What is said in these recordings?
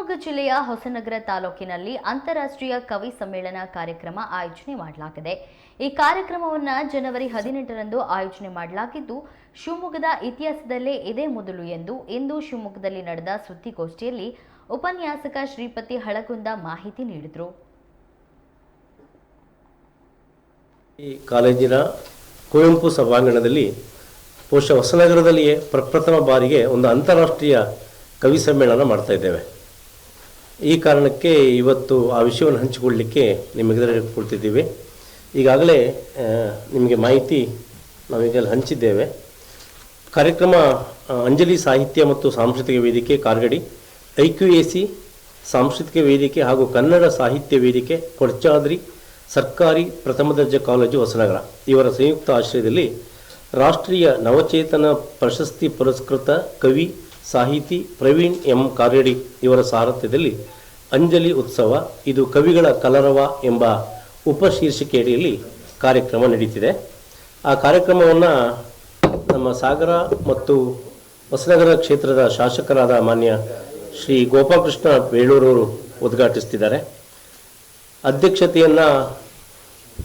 ಶಿವಮೊಗ್ಗ ಜಿಲ್ಲೆಯ ಹೊಸನಗರ ತಾಲೂಕಿನಲ್ಲಿ ಅಂತಾರಾಷ್ಟ್ರೀಯ ಕವಿ ಸಮ್ಮೇಳನ ಕಾರ್ಯಕ್ರಮ ಆಯೋಜನೆ ಮಾಡಲಾಗಿದೆ. ಈ ಕಾರ್ಯಕ್ರಮವನ್ನು ಜನವರಿ 18ರಂದು ಆಯೋಜನೆ ಮಾಡಲಾಗಿದ್ದು, ಶಿವಮೊಗ್ಗದ ಇತಿಹಾಸದಲ್ಲೇ ಇದೇ ಮೊದಲು ಎಂದು ಇಂದು ಶಿವಮೊಗ್ಗದಲ್ಲಿ ನಡೆದ ಸುದ್ದಿಗೋಷ್ಠಿಯಲ್ಲಿ ಉಪನ್ಯಾಸಕ ಶ್ರೀಪತಿ ಹಳಗುಂದ ಮಾಹಿತಿ ನೀಡಿದರು. ಈ ಕಾಲೇಜಿನ ಕುವೆಂಪು ಸಭಾಂಗಣದಲ್ಲಿ ಬಹುಶಃ ಹೊಸನಗರದಲ್ಲಿಯೇ ಪ್ರಪ್ರಥಮ ಬಾರಿಗೆ ಒಂದು ಅಂತಾರಾಷ್ಟ್ರೀಯ ಕವಿ ಸಮ್ಮೇಳನ ಮಾಡ್ತಾ ಇದ್ದೇವೆ. ಈ ಕಾರಣಕ್ಕೆ ಇವತ್ತು ಆ ವಿಷಯವನ್ನು ಹಂಚಿಕೊಳ್ಳಲಿಕ್ಕೆ ನಿಮಗೆ ಕೊಡ್ತಿದ್ದೀವಿ. ಈಗಾಗಲೇ ನಿಮಗೆ ಮಾಹಿತಿ ನಾವೀಗಲ್ಲಿ ಹಂಚಿದ್ದೇವೆ. ಕಾರ್ಯಕ್ರಮ ಅಂಜಲಿ ಸಾಹಿತ್ಯ ಮತ್ತು ಸಾಂಸ್ಕೃತಿಕ ವೇದಿಕೆ ಕಾರಗಡಿ, IQAC ಸಾಂಸ್ಕೃತಿಕ ವೇದಿಕೆ ಹಾಗೂ ಕನ್ನಡ ಸಾಹಿತ್ಯ ವೇದಿಕೆ ಕೊಡಚಾದ್ರಿ ಸರ್ಕಾರಿ ಪ್ರಥಮ ದರ್ಜೆ ಕಾಲೇಜು ಹೊಸನಗರ ಇವರ ಸಂಯುಕ್ತ ಆಶ್ರಯದಲ್ಲಿ ರಾಷ್ಟ್ರೀಯ ನವಚೇತನ ಪ್ರಶಸ್ತಿ ಪುರಸ್ಕೃತ ಕವಿ ಸಾಹಿತಿ ಪ್ರವೀಣ್ M. ಕಾರಗಡಿ ಇವರ ಸಾರಥ್ಯದಲ್ಲಿ ಅಂಜಲಿ ಉತ್ಸವ, ಇದು ಕವಿಗಳ ಕಲರವ ಎಂಬ ಉಪಶೀರ್ಷಿಕೆಯಡಿಯಲ್ಲಿ ಕಾರ್ಯಕ್ರಮ ನಡೀತಿದೆ. ಆ ಕಾರ್ಯಕ್ರಮವನ್ನು ನಮ್ಮ ಸಾಗರ ಮತ್ತು ಹೊಸನಗರ ಕ್ಷೇತ್ರದ ಶಾಸಕರಾದ ಮಾನ್ಯ ಶ್ರೀ ಗೋಪಾಲಕೃಷ್ಣ ಬೇಳೂರವರು ಉದ್ಘಾಟಿಸ್ತಿದ್ದಾರೆ. ಅಧ್ಯಕ್ಷತೆಯನ್ನು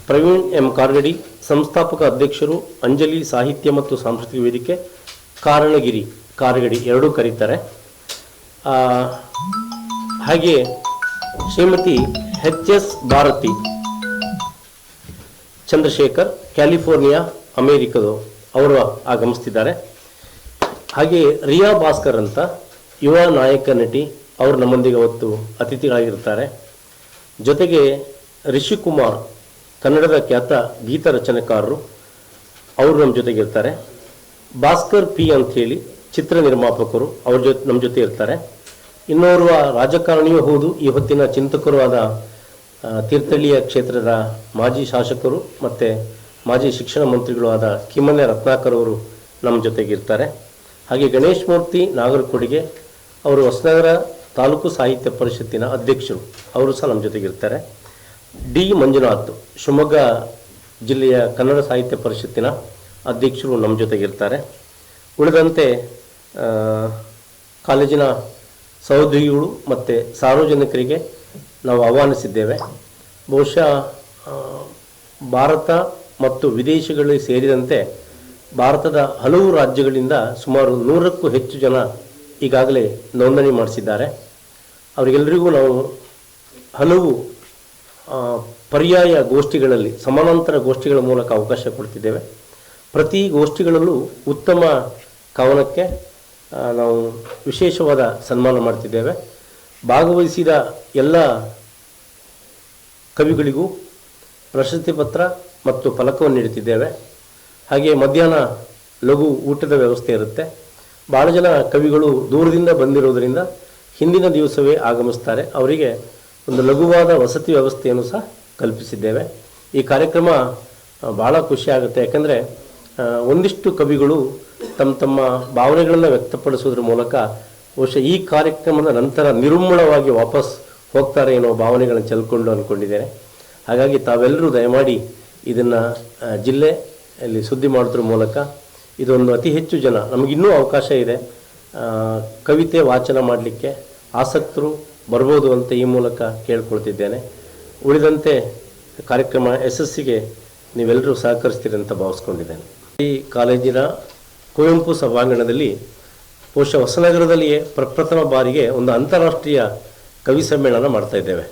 ಪ್ರವೀಣ್ M. ಕಾರಗಡಿ, ಸಂಸ್ಥಾಪಕ ಅಧ್ಯಕ್ಷರು, ಅಂಜಲಿ ಸಾಹಿತ್ಯ ಮತ್ತು ಸಾಂಸ್ಕೃತಿಕ ವೇದಿಕೆ ಕಾರಣಗಿರಿ ಕಾರಗಡಿ ಎರಡೂ ಕರೀತಾರೆ. ಹಾಗೆ ಶ್ರೀಮತಿ HS. ಭಾರತಿ ಚಂದ್ರಶೇಖರ್, ಕ್ಯಾಲಿಫೋರ್ನಿಯಾ ಅಮೇರಿಕದು ಅವರು ಆಗಮಿಸ್ತಿದ್ದಾರೆ. ಹಾಗೆ ರಿಯಾ ಭಾಸ್ಕರ್ ಅಂತ ಯುವ ನಾಯಕ ನಟಿ ಅವರು ನಮ್ಮೊಂದಿಗೆ ಅವತ್ತು ಅತಿಥಿಗಳಾಗಿರ್ತಾರೆ. ಜೊತೆಗೆ ರಿಷಿಕುಮಾರ್ ಕನ್ನಡದ ಖ್ಯಾತ ಗೀತ ರಚನೆಕಾರರು, ಅವರು ನಮ್ಮ ಜೊತೆಗಿರ್ತಾರೆ. ಭಾಸ್ಕರ್ P. ಅಂಥೇಳಿ ಚಿತ್ರ ನಿರ್ಮಾಪಕರು, ಅವ್ರ ನಮ್ಮ ಜೊತೆ ಇರ್ತಾರೆ. ಇನ್ನೋರ್ವ ರಾಜಕಾರಣಿಯೂ ಹೌದು, ಈ ಹೊತ್ತಿನ ಚಿಂತಕರು ಆದ ತೀರ್ಥಹಳ್ಳಿಯ ಕ್ಷೇತ್ರದ ಮಾಜಿ ಶಾಸಕರು ಮತ್ತು ಮಾಜಿ ಶಿಕ್ಷಣ ಮಂತ್ರಿಗಳು ಆದ ಕಿಮ್ಮನೆ ರತ್ನಾಕರ್ ಅವರು ನಮ್ಮ ಜೊತೆಗಿರ್ತಾರೆ. ಹಾಗೆ ಗಣೇಶ್ ಮೂರ್ತಿ ನಾಗರಕೊಡಿಗೆ ಅವರು ಹೊಸನಗರ ತಾಲೂಕು ಸಾಹಿತ್ಯ ಪರಿಷತ್ತಿನ ಅಧ್ಯಕ್ಷರು, ಅವರು ಸಹ ನಮ್ಮ ಜೊತೆಗಿರ್ತಾರೆ. D. ಮಂಜುನಾಥ್ ಶಿವಮೊಗ್ಗ ಜಿಲ್ಲೆಯ ಕನ್ನಡ ಸಾಹಿತ್ಯ ಪರಿಷತ್ತಿನ ಅಧ್ಯಕ್ಷರು ನಮ್ಮ ಜೊತೆಗಿರ್ತಾರೆ. ಉಳಿದಂತೆ ಕಾಲೇಜಿನ ಸಹೋದ್ಯೋಗಿಗಳು ಮತ್ತು ಸಾರ್ವಜನಿಕರಿಗೆ ನಾವು ಆಹ್ವಾನಿಸಿದ್ದೇವೆ. ಬಹುಶಃ ಭಾರತ ಮತ್ತು ವಿದೇಶಗಳಿಗೆ ಸೇರಿದಂತೆ ಭಾರತದ ಹಲವು ರಾಜ್ಯಗಳಿಂದ ಸುಮಾರು 100ಕ್ಕೂ ಹೆಚ್ಚು ಜನ ಈಗಾಗಲೇ ನೋಂದಣಿ ಮಾಡಿಸಿದ್ದಾರೆ. ಅವರಿಗೆಲ್ಲರಿಗೂ ನಾವು ಹಲವು ಪರ್ಯಾಯ ಗೋಷ್ಠಿಗಳಲ್ಲಿ, ಸಮಾನಾಂತರ ಗೋಷ್ಠಿಗಳ ಮೂಲಕ ಅವಕಾಶ ಕೊಡ್ತಿದ್ದೇವೆ. ಪ್ರತಿ ಗೋಷ್ಠಿಗಳಲ್ಲೂ ಉತ್ತಮ ಕವನಕ್ಕೆ ನಾವು ವಿಶೇಷವಾದ ಸನ್ಮಾನ ಮಾಡ್ತಿದ್ದೇವೆ. ಭಾಗವಹಿಸಿದ ಎಲ್ಲ ಕವಿಗಳಿಗೂ ಪ್ರಶಸ್ತಿ ಪತ್ರ ಮತ್ತು ಫಲಕವನ್ನು ನೀಡುತ್ತಿದ್ದೇವೆ. ಹಾಗೆ ಮಧ್ಯಾಹ್ನ ಲಘು ಊಟದ ವ್ಯವಸ್ಥೆ ಇರುತ್ತೆ. ಭಾಳ ಜನ ಕವಿಗಳು ದೂರದಿಂದ ಬಂದಿರೋದರಿಂದ ಹಿಂದಿನ ದಿವಸವೇ ಆಗಮಿಸ್ತಾರೆ. ಅವರಿಗೆ ಒಂದು ಲಘುವಾದ ವಸತಿ ವ್ಯವಸ್ಥೆಯನ್ನು ಸಹ ಕಲ್ಪಿಸಿದ್ದೇವೆ. ಈ ಕಾರ್ಯಕ್ರಮ ಭಾಳ ಖುಷಿ ಆಗುತ್ತೆ. ಯಾಕಂದರೆ ಒಂದಿಷ್ಟು ಕವಿಗಳು ತಮ್ಮ ಭಾವನೆಗಳನ್ನು ವ್ಯಕ್ತಪಡಿಸೋದ್ರ ಮೂಲಕ ಬಹುಶಃ ಈ ಕಾರ್ಯಕ್ರಮದ ನಂತರ ನಿರ್ಮೂಲವಾಗಿ ವಾಪಸ್ ಹೋಗ್ತಾರೆ ಏನೋ ಭಾವನೆಗಳನ್ನು ಚೆಲ್ಕೊಂಡು ಅಂದ್ಕೊಂಡಿದ್ದೇನೆ. ಹಾಗಾಗಿ ತಾವೆಲ್ಲರೂ ದಯಮಾಡಿ ಇದನ್ನು ಜಿಲ್ಲೆಯಲ್ಲಿ ಸುದ್ದಿ ಮಾಡೋದ್ರ ಮೂಲಕ ಇದೊಂದು ಅತಿ ಹೆಚ್ಚು ಜನ, ನಮಗಿನ್ನೂ ಅವಕಾಶ ಇದೆ, ಕವಿತೆ ವಾಚನ ಮಾಡಲಿಕ್ಕೆ ಆಸಕ್ತರು ಬರ್ಬೋದು ಅಂತ ಈ ಮೂಲಕ ಕೇಳ್ಕೊಳ್ತಿದ್ದೇನೆ. ಉಳಿದಂತೆ ಕಾರ್ಯಕ್ರಮ ಯಶಸ್ಸಿಗೆ ನೀವೆಲ್ಲರೂ ಸಹಕರಿಸ್ತೀರಿ ಅಂತ ಭಾವಿಸ್ಕೊಂಡಿದ್ದೇನೆ. ಈ ಕಾಲೇಜಿನ ಕುವೆಂಪು ಸಭಾಂಗಣದಲ್ಲಿ ಬಹುಶಃ ಹೊಸನಗರದಲ್ಲಿಯೇ ಪ್ರಪ್ರಥಮ ಬಾರಿಗೆ ಒಂದು ಅಂತಾರಾಷ್ಟ್ರೀಯ ಕವಿ ಸಮ್ಮೇಳನ ಮಾಡ್ತಾ ಇದ್ದೇವೆ.